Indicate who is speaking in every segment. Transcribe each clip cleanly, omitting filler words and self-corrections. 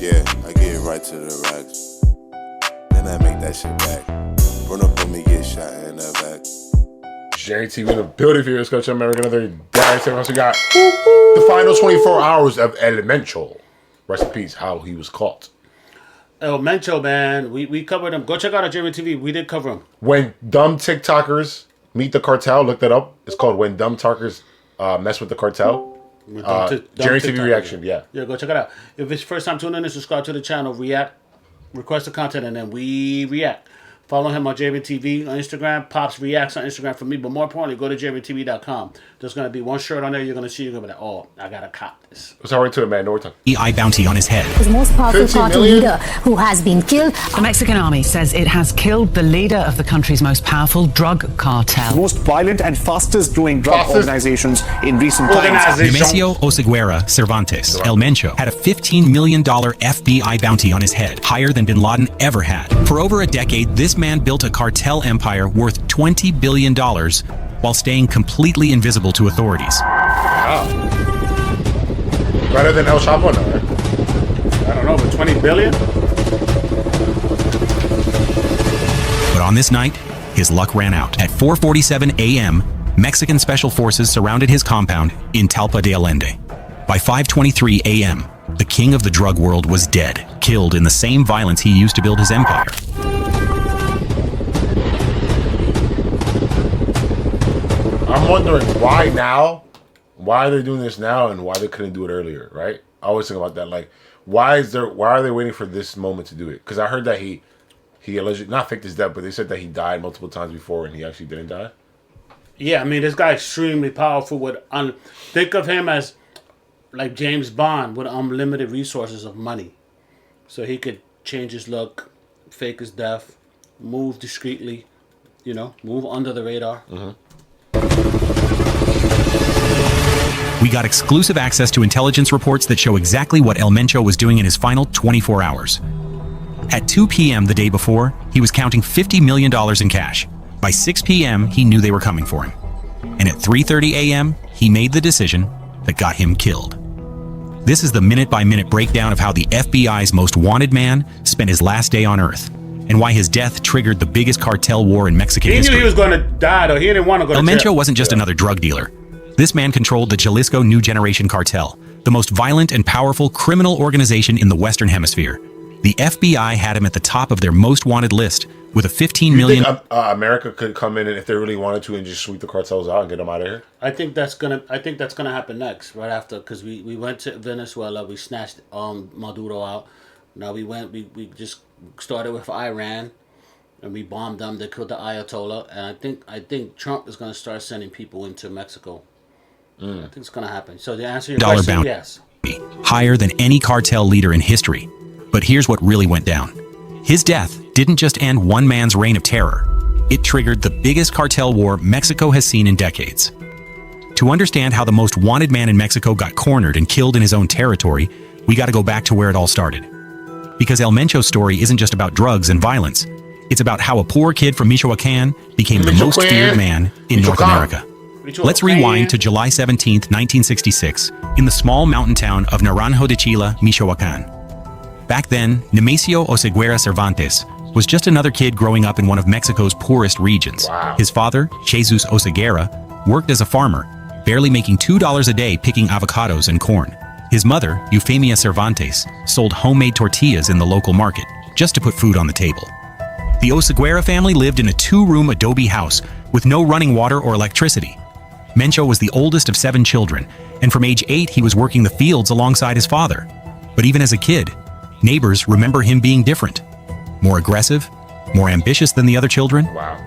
Speaker 1: Yeah, I get right to the racks. Then I make that shit back. Run up on me, get shot in the back.
Speaker 2: JT in the building for your Scotch America. Another guy. We got the final 24 hours of El Mencho. Rest in peace, how he was caught.
Speaker 3: El Mencho, man. We covered him. Go check out our JTV. We did cover him.
Speaker 2: When dumb TikTokers meet the cartel, look that up. It's called When Dumb Talkers Mess with the Cartel. Jerry TV reaction, yeah.
Speaker 3: Yeah, go check it out. If it's your first time tuning in, subscribe to the channel, react, request the content, and then we react. Follow him on JTV on Instagram. Pops reacts on Instagram for me, but more importantly, go to JTV.com. There's going to be one shirt on there you're going to see. You're going to be like, oh, I got to cop this.
Speaker 2: Let's hurry to it, man. No time.
Speaker 4: EI bounty on his head.
Speaker 5: The most powerful cartel leader who has been killed.
Speaker 6: The Mexican army says it has killed the leader of the country's most powerful drug cartel.
Speaker 7: The most violent and fastest growing drug organizations in recent times.
Speaker 4: Nemesio Oseguera Cervantes, El Mencho, had a $15 million FBI bounty on his head, higher than bin Laden ever had. For over a decade, this man built a cartel empire worth $20 billion while staying completely invisible to authorities.
Speaker 2: Wow. Better than El Chapo now, right?
Speaker 3: I don't know, but $20 billion?
Speaker 4: But on this night, his luck ran out. At 4:47 a.m., Mexican special forces surrounded his compound in Talpa de Allende. By 5:23 a.m., the king of the drug world was dead, killed in the same violence he used to build his empire.
Speaker 2: I'm wondering why now? Why are they doing this now and why they couldn't do it earlier, right? I always think about that. Like, why are they waiting for this moment to do it? Because I heard that he allegedly, not faked his death, but they said that he died multiple times before and he actually didn't die.
Speaker 3: Yeah, I mean, this guy's extremely powerful. Think of him as like James Bond with unlimited resources of money. So he could change his look, fake his death, move discreetly, move under the radar.
Speaker 2: Mm-hmm.
Speaker 4: We got exclusive access to intelligence reports that show exactly what El Mencho was doing in his final 24 hours. At 2 p.m. the day before, he was counting $50 million in cash. By 6 p.m., he knew they were coming for him. And at 3:30 a.m., he made the decision that got him killed. This is the minute-by-minute breakdown of how the FBI's most wanted man spent his last day on Earth, and why his death triggered the biggest cartel war in Mexican history.
Speaker 3: He knew he was going to die, though. He didn't want to go to
Speaker 4: El
Speaker 3: jail.
Speaker 4: Mencho wasn't just another drug dealer. This man controlled the Jalisco New Generation Cartel, the most violent and powerful criminal organization in the Western Hemisphere. The FBI had him at the top of their most wanted list with a $15 million.
Speaker 2: Think, America could come in and if they really wanted to and just sweep the cartels out and get them out of here?
Speaker 3: I think that's gonna happen next, right after, because we went to Venezuela, we snatched Maduro out. Now we just started with Iran, and we bombed them. They killed the Ayatollah, and I think Trump is gonna start sending people into Mexico. I think it's gonna happen. So the answer to your question,
Speaker 4: bounty,
Speaker 3: yes,
Speaker 4: higher than any cartel leader in history. But here's what really went down. His death didn't just end one man's reign of terror. It triggered the biggest cartel war Mexico has seen in decades. To understand how the most wanted man in Mexico got cornered and killed in his own territory, we got to go back to where it all started. Because El Mencho's story isn't just about drugs and violence. It's about how a poor kid from Michoacan became the most feared man in North America. Let's rewind to July 17th, 1966, in the small mountain town of Naranjo de Chila, Michoacan. Back then, Nemesio Oseguera Cervantes was just another kid growing up in one of Mexico's poorest regions.
Speaker 2: Wow.
Speaker 4: His father, Jesus Oseguera, worked as a farmer, barely making $2 a day picking avocados and corn. His mother, Eufemia Cervantes, sold homemade tortillas in the local market just to put food on the table. The Oseguera family lived in a 2-room adobe house with no running water or electricity. Mencho was the oldest of 7 children, and from age 8 he was working the fields alongside his father. But even as a kid, neighbors remember him being different. More aggressive, more ambitious than the other children.
Speaker 2: Wow.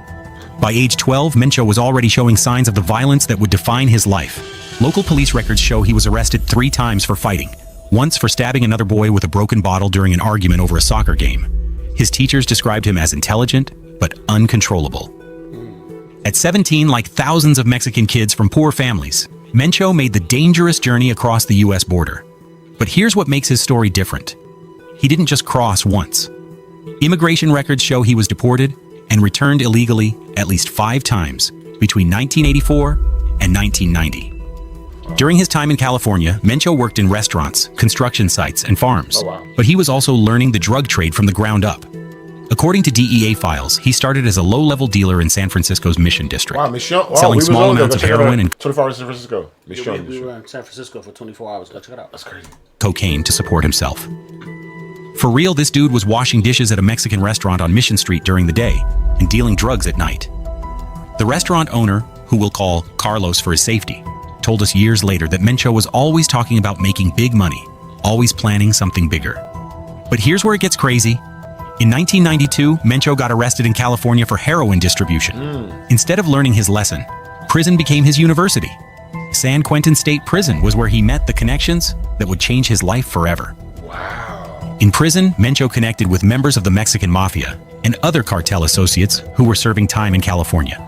Speaker 4: By age 12, Mencho was already showing signs of the violence that would define his life. Local police records show he was arrested 3 times for fighting. Once for stabbing another boy with a broken bottle during an argument over a soccer game. His teachers described him as intelligent, but uncontrollable. At 17, like thousands of Mexican kids from poor families, Mencho made the dangerous journey across the U.S. border. But here's what makes his story different. He didn't just cross once. Immigration records show he was deported and returned illegally at least 5 times between 1984 and 1990. During his time in California, Mencho worked in restaurants, construction sites, and farms.
Speaker 2: Oh, wow.
Speaker 4: But he was also learning the drug trade from the ground up. According to DEA files, he started as a low-level dealer in San Francisco's Mission District,
Speaker 2: Wow, Mission. Wow,
Speaker 4: selling
Speaker 2: we was
Speaker 4: small
Speaker 2: over there.
Speaker 4: amounts
Speaker 2: Go
Speaker 4: of
Speaker 2: check it out.
Speaker 4: heroin and
Speaker 2: 24 hours in San Francisco. Mission.
Speaker 3: We were in San Francisco for 24 hours. Go check it out.
Speaker 2: That's crazy.
Speaker 4: cocaine to support himself. For real, this dude was washing dishes at a Mexican restaurant on Mission Street during the day and dealing drugs at night. The restaurant owner, who we'll call Carlos for his safety, told us years later that Mencho was always talking about making big money, always planning something bigger. But here's where it gets crazy. In 1992, Mencho got arrested in California for heroin distribution. Instead of learning his lesson, prison became his university. San Quentin State Prison was where he met the connections that would change his life forever.
Speaker 2: Wow.
Speaker 4: In prison, Mencho connected with members of the Mexican Mafia and other cartel associates who were serving time in California.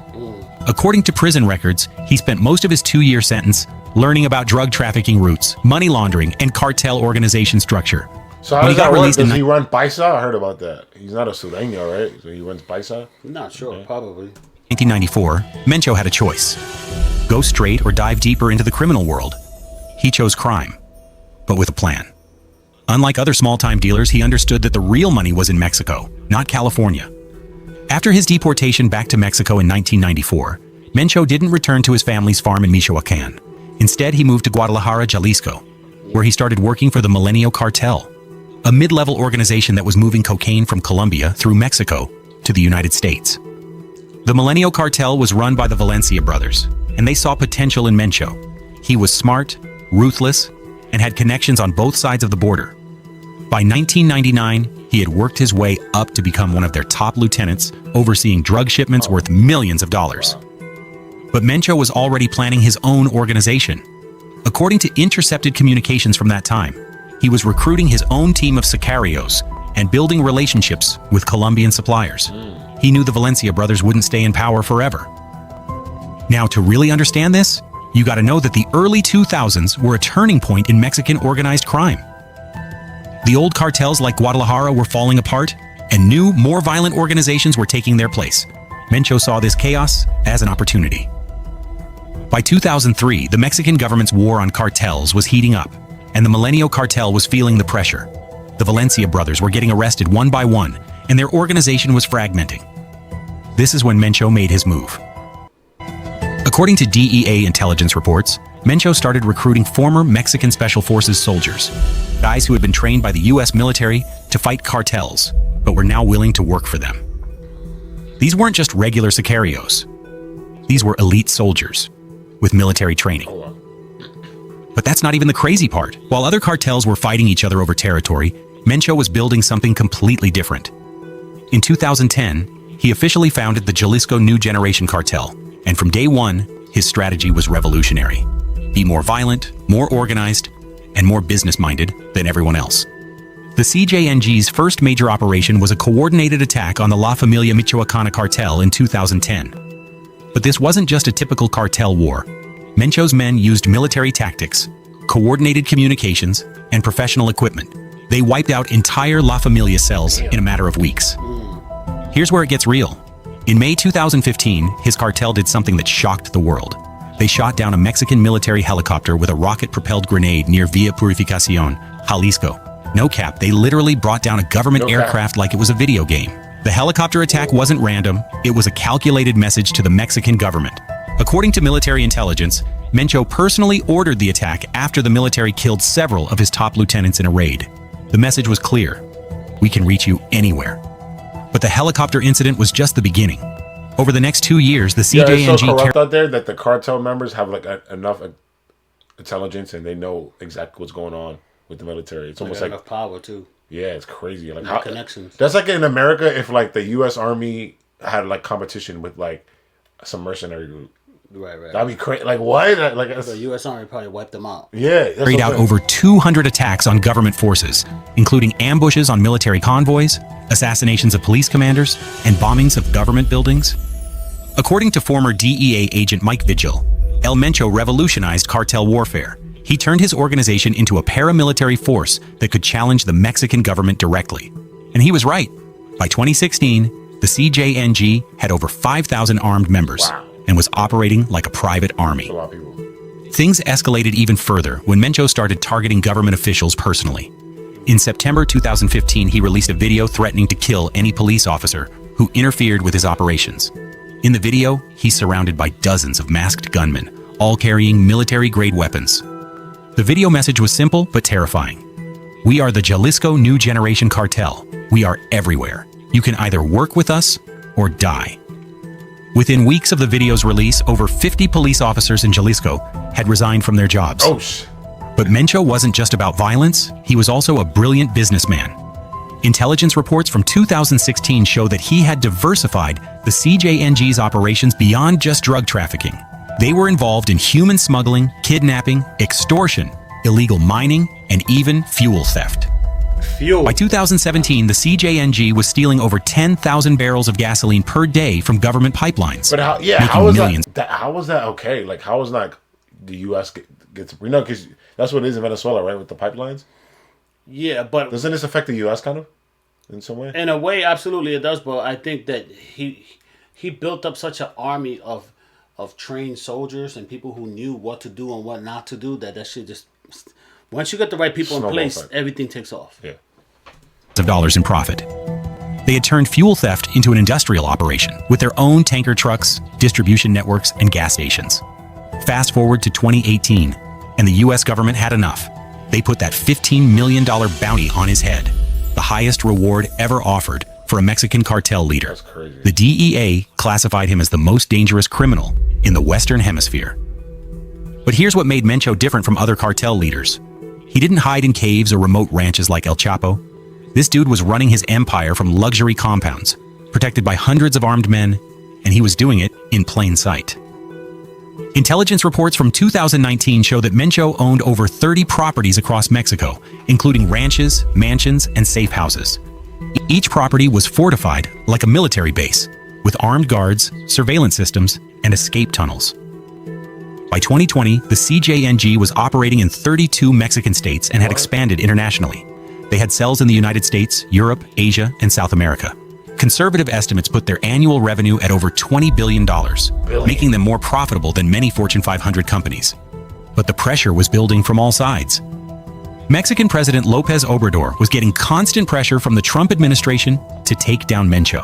Speaker 4: According to prison records, he spent most of his 2-year sentence learning about drug trafficking routes, money laundering, and cartel organization structure.
Speaker 2: So how
Speaker 4: When
Speaker 2: does
Speaker 4: he got
Speaker 2: that work?
Speaker 4: released in
Speaker 2: Does he run Paisa? I heard about that. He's not a Sureño, right? So he runs Paisa?
Speaker 3: I'm not sure. Probably.
Speaker 4: 1994, Mencho had a choice. Go straight or dive deeper into the criminal world. He chose crime, but with a plan. Unlike other small-time dealers, he understood that the real money was in Mexico, not California. After his deportation back to Mexico in 1994, Mencho didn't return to his family's farm in Michoacán. Instead, he moved to Guadalajara, Jalisco, where he started working for the Milenio Cartel, a mid-level organization that was moving cocaine from Colombia through Mexico to the United States. The Milenio Cartel was run by the Valencia brothers, and they saw potential in Mencho. He was smart, ruthless, and had connections on both sides of the border. By 1999, he had worked his way up to become one of their top lieutenants, overseeing drug shipments worth millions of dollars. But Mencho was already planning his own organization. According to intercepted communications from that time, he was recruiting his own team of sicarios and building relationships with Colombian suppliers. He knew the Valencia brothers wouldn't stay in power forever. Now, to really understand this, you gotta know that the early 2000s were a turning point in Mexican organized crime. The old cartels like Guadalajara were falling apart, and new, more violent organizations were taking their place. Mencho saw this chaos as an opportunity. By 2003, the Mexican government's war on cartels was heating up, and the Milenio Cartel was feeling the pressure. The Valencia brothers were getting arrested one by one, and their organization was fragmenting. This is when Mencho made his move. According to DEA intelligence reports, Mencho started recruiting former Mexican Special Forces soldiers, guys who had been trained by the U.S. military to fight cartels, but were now willing to work for them. These weren't just regular sicarios. These were elite soldiers with military training. But that's not even the crazy part. While other cartels were fighting each other over territory, Mencho was building something completely different. In 2010, he officially founded the Jalisco New Generation Cartel, and from day one, his strategy was revolutionary. Be more violent, more organized, and more business-minded than everyone else. The CJNG's first major operation was a coordinated attack on the La Familia Michoacana cartel in 2010. But this wasn't just a typical cartel war. Mencho's men used military tactics, coordinated communications, and professional equipment. They wiped out entire La Familia cells in a matter of weeks. Here's where it gets real. In May 2015, his cartel did something that shocked the world. They shot down a Mexican military helicopter with a rocket-propelled grenade near Villa Purificacion, Jalisco. No cap, they literally brought down a government aircraft like it was a video game. The helicopter attack wasn't random, it was a calculated message to the Mexican government. According to military intelligence, Mencho personally ordered the attack after the military killed several of his top lieutenants in a raid. The message was clear: we can reach you anywhere. But the helicopter incident was just the beginning. Over the next 2 years, the CJNG...
Speaker 2: it's so corrupt out there that the cartel members have like enough intelligence and they know exactly what's going on with the military. It's almost like
Speaker 3: enough power too.
Speaker 2: Yeah, it's crazy. Like
Speaker 3: how connections.
Speaker 2: That's like in America if like the U.S. Army had like competition with like some mercenary group.
Speaker 3: Right.
Speaker 2: That'd be crazy. Like what? Like
Speaker 3: the U.S. Army probably wiped them out.
Speaker 2: Yeah,
Speaker 4: carried out over 200 attacks on government forces, including ambushes on military convoys, assassinations of police commanders, and bombings of government buildings. According to former DEA agent Mike Vigil, El Mencho revolutionized cartel warfare. He turned his organization into a paramilitary force that could challenge the Mexican government directly. And he was right. By 2016, the CJNG had over 5,000 armed members and was operating like a private army.
Speaker 2: That's a lot of people.
Speaker 4: Things escalated even further when Mencho started targeting government officials personally. In September 2015, he released a video threatening to kill any police officer who interfered with his operations. In the video, he's surrounded by dozens of masked gunmen, all carrying military-grade weapons. The video message was simple but terrifying. We are the Jalisco New Generation Cartel. We are everywhere. You can either work with us or die. Within weeks of the video's release, over 50 police officers in Jalisco had resigned from their jobs. But Mencho wasn't just about violence, he was also a brilliant businessman. Intelligence reports from 2016 show that he had diversified the CJNG's operations beyond just drug trafficking. They were involved in human smuggling, kidnapping, extortion, illegal mining, and even fuel theft. By 2017, the CJNG was stealing over 10,000 barrels of gasoline per day from government pipelines.
Speaker 2: But how? Yeah, how was that okay? Like, how was like the U.S. gets? You know, because that's what it is in Venezuela, right, with the pipelines.
Speaker 3: Yeah, but
Speaker 2: doesn't this affect the U.S. kind of in some way?
Speaker 3: In a way, absolutely it does. But I think that he built up such an army of trained soldiers and people who knew what to do and what not to do that shit just. Once you get the right people in place, everything takes off.
Speaker 2: Yeah.
Speaker 4: Of dollars in profit. They had turned fuel theft into an industrial operation with their own tanker trucks, distribution networks, and gas stations. Fast forward to 2018, and the U.S. government had enough. They put that $15 million bounty on his head, the highest reward ever offered for a Mexican cartel leader.
Speaker 2: That's crazy.
Speaker 4: The DEA classified him as the most dangerous criminal in the Western Hemisphere. But here's what made Mencho different from other cartel leaders. He didn't hide in caves or remote ranches like El Chapo. This dude was running his empire from luxury compounds, protected by hundreds of armed men, and he was doing it in plain sight. Intelligence reports from 2019 show that Mencho owned over 30 properties across Mexico, including ranches, mansions, and safe houses. Each property was fortified like a military base, with armed guards, surveillance systems, and escape tunnels. By 2020, the CJNG was operating in 32 Mexican states and had expanded internationally. They had cells in the United States, Europe, Asia, and South America. Conservative estimates put their annual revenue at over $20 billion, making them more profitable than many Fortune 500 companies. But the pressure was building from all sides. Mexican President López Obrador was getting constant pressure from the Trump administration to take down Mencho.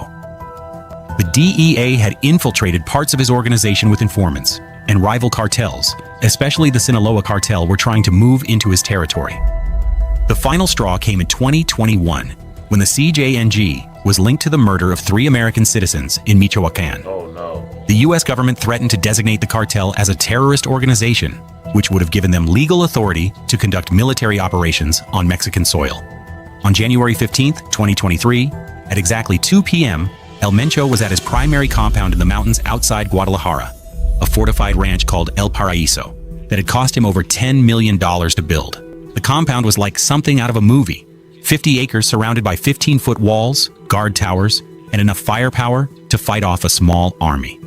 Speaker 4: The DEA had infiltrated parts of his organization with informants, and rival cartels, especially the Sinaloa cartel, were trying to move into his territory. The final straw came in 2021, when the CJNG was linked to the murder of 3 American citizens in Michoacán.
Speaker 2: Oh no.
Speaker 4: The U.S. government threatened to designate the cartel as a terrorist organization, which would have given them legal authority to conduct military operations on Mexican soil. On January 15th, 2023, at exactly 2 p.m., El Mencho was at his primary compound in the mountains outside Guadalajara, a fortified ranch called El Paraíso that had cost him over $10 million to build. The compound was like something out of a movie. 50 acres surrounded by 15-foot walls, guard towers, and enough firepower to fight off a small army.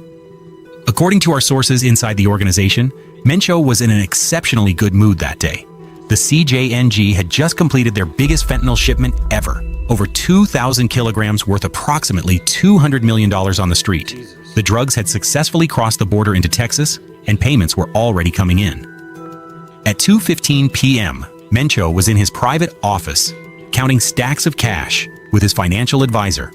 Speaker 4: According to our sources inside the organization, Mencho was in an exceptionally good mood that day. The CJNG had just completed their biggest fentanyl shipment ever, over 2,000 kilograms worth approximately $200 million on the street.
Speaker 3: Jesus.
Speaker 4: The drugs had successfully crossed the border into Texas, and payments were already coming in. At 2:15 p.m., Mencho was in his private office, counting stacks of cash with his financial advisor,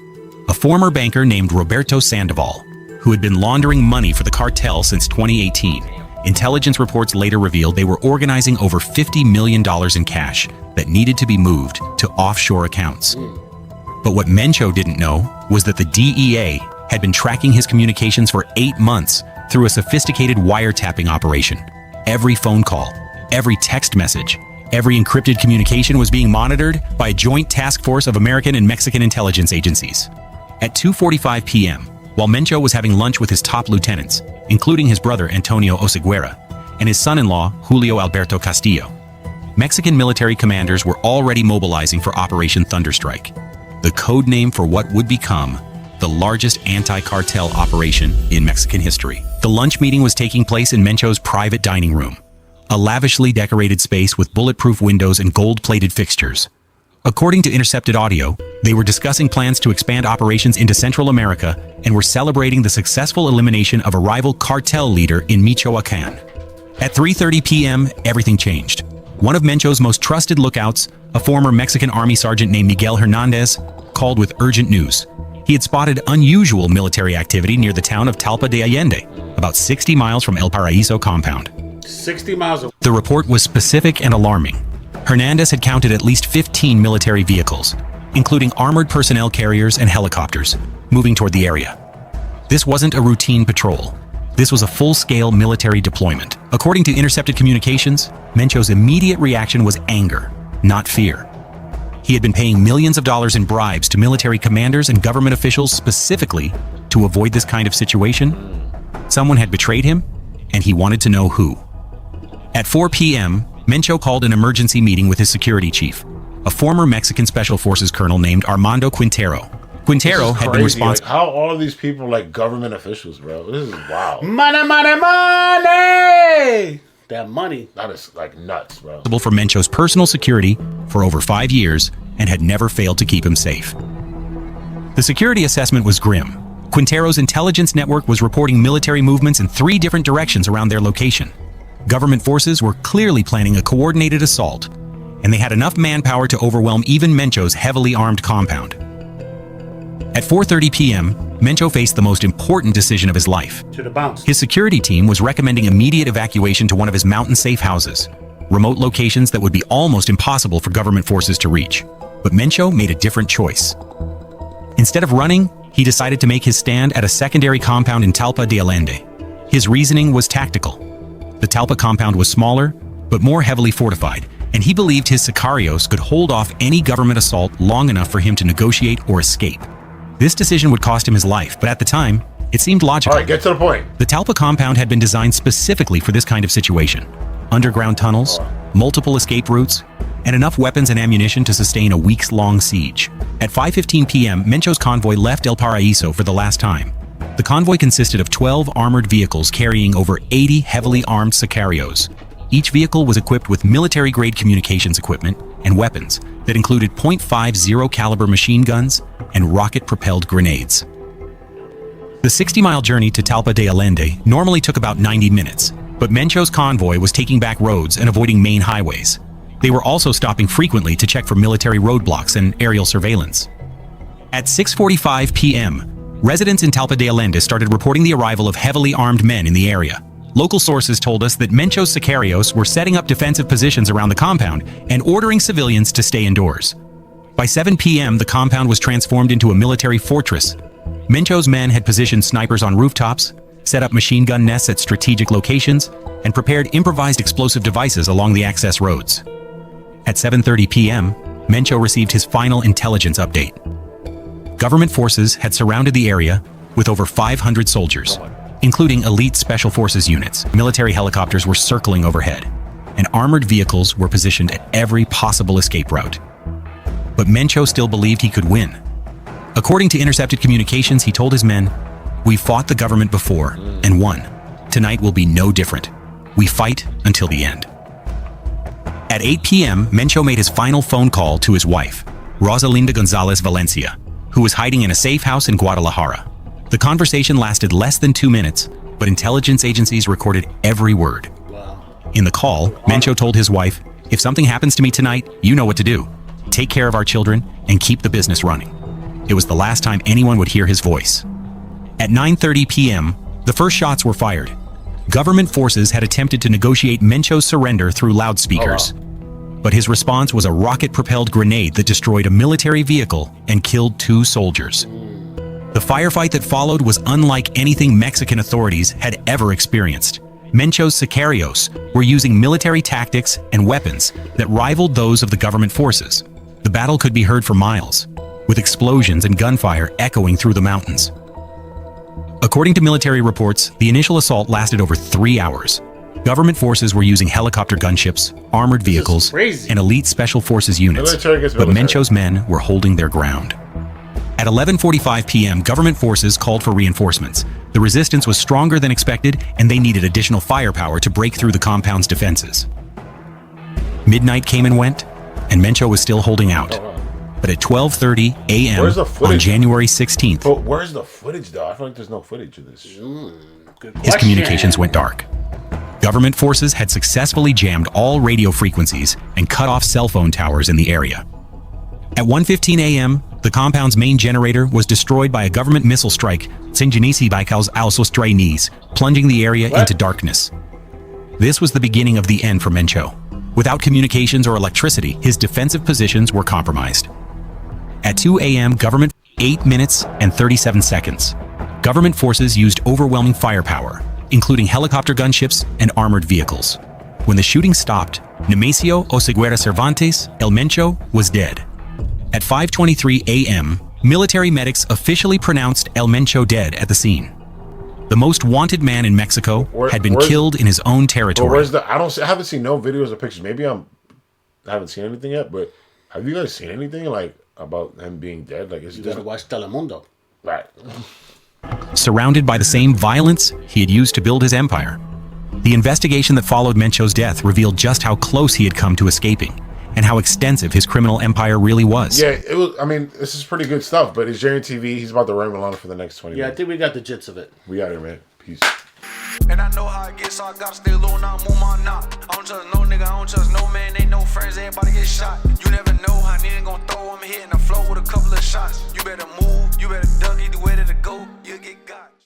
Speaker 4: a former banker named Roberto Sandoval, who had been laundering money for the cartel since 2018. Intelligence reports later revealed they were organizing over $50 million in cash that needed to be moved to offshore accounts. But what Mencho didn't know was that the DEA had been tracking his communications for 8 months through a sophisticated wiretapping operation. Every phone call, every text message, every encrypted communication was being monitored by a joint task force of American and Mexican intelligence agencies. At 2:45 p.m., while Mencho was having lunch with his top lieutenants, including his brother Antonio Oseguera and his son-in-law Julio Alberto Castillo, Mexican military commanders were already mobilizing for Operation Thunderstrike, the code name for what would become the largest anti-cartel operation in Mexican history. The lunch meeting was taking place in Mencho's private dining room, a lavishly decorated space with bulletproof windows and gold-plated fixtures. According to intercepted audio, they were discussing plans to expand operations into Central America and were celebrating the successful elimination of a rival cartel leader in Michoacán. At 3:30 p.m., everything changed. One of Mencho's most trusted lookouts, a former Mexican Army sergeant named Miguel Hernandez, called with urgent news. He had spotted unusual military activity near the town of Talpa de Allende, about 60 miles from El Paraíso compound.
Speaker 3: 60 miles.
Speaker 4: The report was specific and alarming. Hernandez had counted at least 15 military vehicles, including armored personnel carriers and helicopters, moving toward the area. This wasn't a routine patrol. This was a full-scale military deployment. According to intercepted communications, Mencho's immediate reaction was anger, not fear. He had been paying millions of dollars in bribes to military commanders and government officials specifically to avoid this kind of situation. Someone had betrayed him, and he wanted to know who. At 4 p.m., Mencho called an emergency meeting with his security chief, a former Mexican Special Forces colonel named Armando Quintero. Quintero had been responsible.
Speaker 2: Like, how all of these people like government officials, bro? This is wild.
Speaker 3: Money, money, money! That money.
Speaker 2: That is like nuts, bro.
Speaker 4: For Mencho's personal security for over 5 years and had never failed to keep him safe. The security assessment was grim. Quintero's intelligence network was reporting military movements in 3 different directions around their location. Government forces were clearly planning a coordinated assault, and they had enough manpower to overwhelm even Mencho's heavily armed compound. At 4:30 p.m., Mencho faced the most important decision of his life.
Speaker 3: To the bounce.
Speaker 4: His security team was recommending immediate evacuation to one of his mountain safe houses, remote locations that would be almost impossible for government forces to reach. But Mencho made a different choice. Instead of running, he decided to make his stand at a secondary compound in Talpa de Allende. His reasoning was tactical. The Talpa compound was smaller, but more heavily fortified, and he believed his sicarios could hold off any government assault long enough for him to negotiate or escape. This decision would cost him his life, but at the time, it seemed logical.
Speaker 2: All right, get to the point.
Speaker 4: The Talpa compound had been designed specifically for this kind of situation. Underground tunnels, multiple escape routes, and enough weapons and ammunition to sustain a weeks-long siege. At 5:15 p.m., Mencho's convoy left El Paraíso for the last time. The convoy consisted of 12 armored vehicles carrying over 80 heavily armed sicarios. Each vehicle was equipped with military-grade communications equipment and weapons that included .50 caliber machine guns and rocket-propelled grenades. The 60-mile journey to Talpa de Allende normally took about 90 minutes, but Mencho's convoy was taking back roads and avoiding main highways. They were also stopping frequently to check for military roadblocks and aerial surveillance. At 6:45 p.m., residents in Talpa de Allende started reporting the arrival of heavily armed men in the area. Local sources told us that Mencho's sicarios were setting up defensive positions around the compound and ordering civilians to stay indoors. By 7 p.m., the compound was transformed into a military fortress. Mencho's men had positioned snipers on rooftops, set up machine gun nests at strategic locations, and prepared improvised explosive devices along the access roads. At 7:30 p.m., Mencho received his final intelligence update. Government forces had surrounded the area with over 500 soldiers, including elite special forces units. Military helicopters were circling overhead, and armored vehicles were positioned at every possible escape route. But Mencho still believed he could win. According to intercepted communications, he told his men, "We fought the government before and won. Tonight will be no different. We fight until the end." At 8 p.m., Mencho made his final phone call to his wife, Rosalinda Gonzalez Valencia, who was hiding in a safe house in Guadalajara. The conversation lasted less than 2 minutes, but intelligence agencies recorded every word. In the call, Mencho told his wife, "If something happens to me tonight, you know what to do. Take care of our children and keep the business running." It was the last time anyone would hear his voice. At 9:30 p.m., the first shots were fired. Government forces had attempted to negotiate Mencho's surrender through loudspeakers. But his response was a rocket-propelled grenade that destroyed a military vehicle and killed 2 soldiers. The firefight that followed was unlike anything Mexican authorities had ever experienced. Mencho's sicarios were using military tactics and weapons that rivaled those of the government forces. The battle could be heard for miles, with explosions and gunfire echoing through the mountains. According to military reports, the initial assault lasted over 3 hours. Government forces were using helicopter gunships, armored vehicles, and elite special forces units, but Mencho's men were holding their ground. At 11:45 p.m., government forces called for reinforcements. The resistance was stronger than expected, and they needed additional firepower to break through the compound's defenses. Midnight came and went, and Mencho was still holding out. But at 12:30 a.m. on January 16th,
Speaker 2: but where's the footage, though? I feel like there's no footage of this.
Speaker 4: His communications went dark. Government forces had successfully jammed all radio frequencies and cut off cell phone towers in the area. At 1:15 a.m., the compound's main generator was destroyed by a government missile strike, CJNG Baikal's Alsostrainis, plunging the area into darkness. This was the beginning of the end for Mencho. Without communications or electricity, his defensive positions were compromised. At 2 a.m., 8 minutes and 37 seconds. Government forces used overwhelming firepower, including helicopter gunships and armored vehicles. When the shooting stopped, Nemesio Oseguera Cervantes, El Mencho, was dead. At 5:23 a.m., military medics officially pronounced El Mencho dead at the scene. The most wanted man in Mexico had been killed in his own territory.
Speaker 2: Where's the? I haven't seen no videos or pictures. Maybe I haven't seen anything yet. But have you guys seen anything like about him being dead? Like, is
Speaker 3: You gotta watch Telemundo.
Speaker 2: Right.
Speaker 4: Surrounded by the same violence he had used to build his empire. The investigation that followed Mencho's death revealed just how close he had come to escaping, and how extensive his criminal empire really was.
Speaker 2: Yeah, it was. I mean, this is pretty good stuff. But it's JNTV. He's about to run Milano for the next 20 minutes.
Speaker 3: I think we got the gist of it.
Speaker 2: We got it, man. Peace.
Speaker 8: And I know how it gets, so I gotta stay low, now move my knot. I don't trust no nigga, I don't trust no man, ain't no friends, everybody get shot. You never know how nigga gon' throw, I'm hitting the flow with a couple of shots. You better move, you better